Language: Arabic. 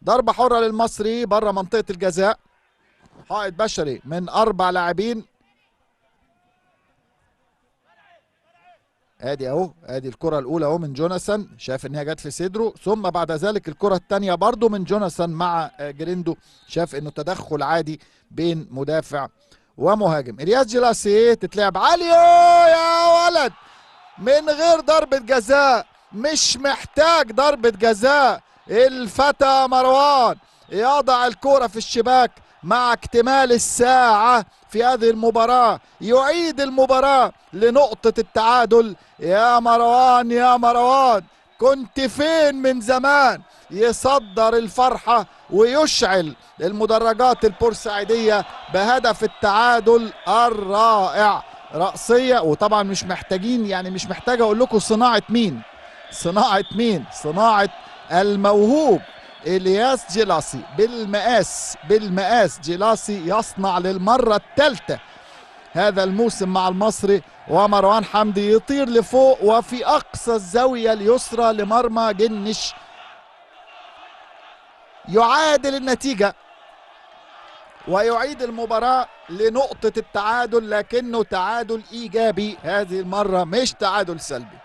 ضربة حرة للمصري بره منطقة الجزاء، حائط بشري من 4 لاعبين. ادي اهو، ادي الكرة الأولى اهو من جوناثان، شاف ان هي جت في صدره، ثم بعد ذلك الكرة الثانية برضو من جوناثان مع جريندو، شاف انه تدخل عادي بين مدافع ومهاجم. الياس جيلاسي تتلعب عالية يا ولد من غير ضربة جزاء، مش محتاج ضربة جزاء. الفتى مروان يضع الكرة في الشباك مع اكتمال الساعة في هذه المباراة، يعيد المباراة لنقطة التعادل. يا مروان يا مروان، كنت فين من زمان؟ يصدر الفرحة ويشعل المدرجات البورسعيدية بهدف التعادل الرائع. رأسية، وطبعا مش محتاجين، يعني مش محتاج اقول لكم صناعة مين، صناعة مين؟ صناعة الموهوب الياس جيلاسي. بالمقاس جيلاسي يصنع للمرة الثالثة هذا الموسم مع المصري. ومروان حمدي يطير لفوق وفي اقصى الزاوية اليسرى لمرمى جنش، يعادل النتيجة ويعيد المباراة لنقطة التعادل، لكنه تعادل ايجابي هذه المرة مش تعادل سلبي.